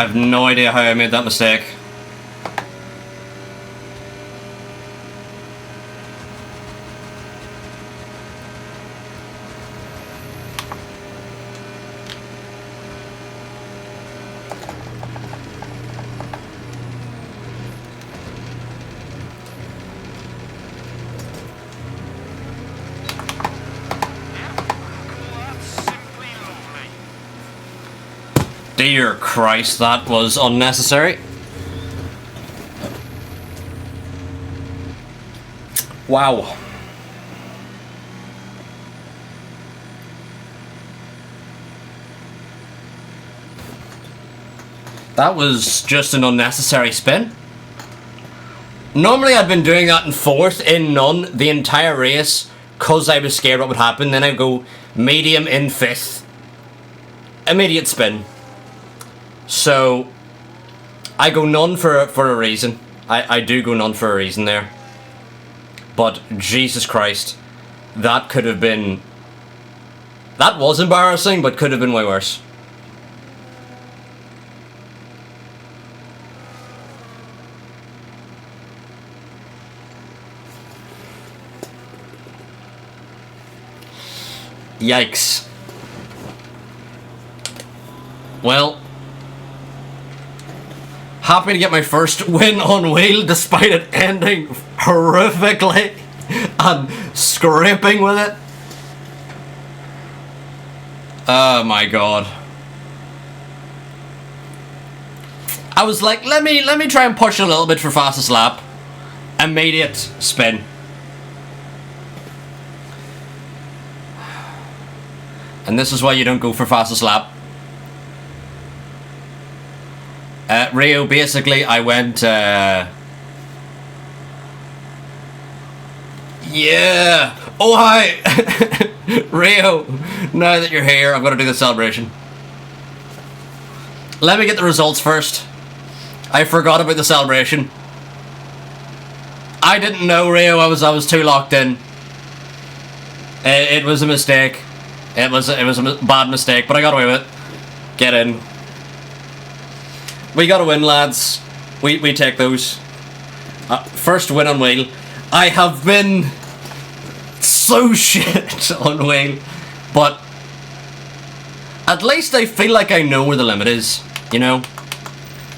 I have no idea how I made that mistake. Dear Christ, that was unnecessary. Wow. That was just an unnecessary spin. Normally I'd been doing that in fourth, in none, the entire race, cause I was scared what would happen. Then I'd go medium in fifth. Immediate spin. So, I go none for a reason. I do go none for a reason there. But, Jesus Christ, that could have been... That was embarrassing, but could have been way worse. Yikes. Well... Happy to get my first win on wheel despite it ending horrifically and scraping with it. Oh my god. I was like, let me try and push a little bit for fastest lap. Immediate spin. And this is why you don't go for fastest lap. Rio, basically, I went, yeah! Oh, hi! Rio, now that you're here, I'm gonna do the celebration. Let me get the results first. I forgot about the celebration. I didn't know, Rio, I was too locked in. It was a mistake. It was a bad mistake, but I got away with it. Get in. We gotta win, lads. We take those. First win on wheel. I have been so shit on wheel, but at least I feel like I know where the limit is, you know?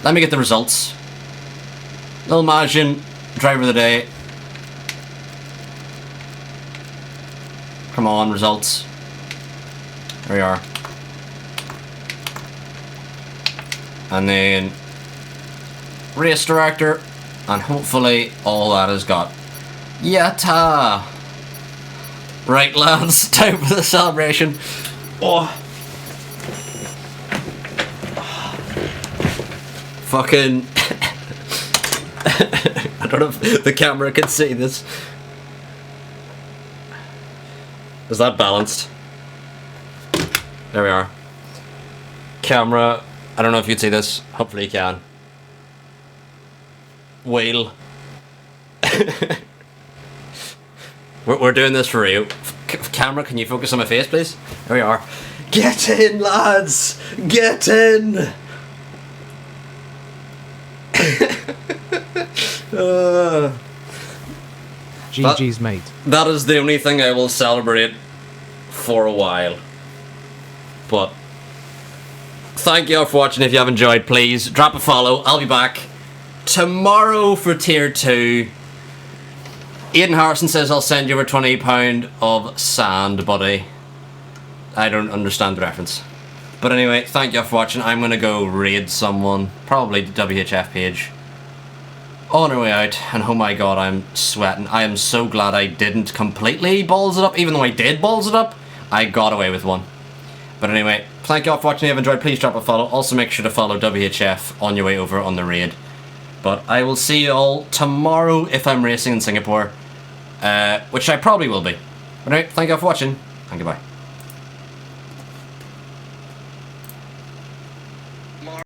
Let me get the results. Lil Majin, driver of the day. Come on, results. There we are. And then race director, and hopefully all that has got. Yatta! Right, lads, time for the celebration. Oh. Fucking. I don't know if the camera can see this. Is that balanced? There we are. Camera. I don't know if you can see this. Hopefully you can. Wheel. we're doing this for you. Camera, can you focus on my face, please? There we are. Get in, lads! Get in! GG's, mate. That is the only thing I will celebrate for a while. But thank you all for watching. If you have enjoyed, please drop a follow. I'll be back tomorrow for tier 2. Aidan Harrison says I'll send you over £20 of sand, buddy. I don't understand the reference. But anyway, thank you all for watching. I'm gonna go raid someone, probably the WHF page. On our way out, and oh my god, I'm sweating. I am so glad I didn't completely balls it up. Even though I did balls it up, I got away with one. But anyway, thank you all for watching. If you have enjoyed, please drop a follow. Also make sure to follow WHF on your way over on the raid. But I will see you all tomorrow if I'm racing in Singapore. Which I probably will be. But anyway, thank you all for watching, and goodbye.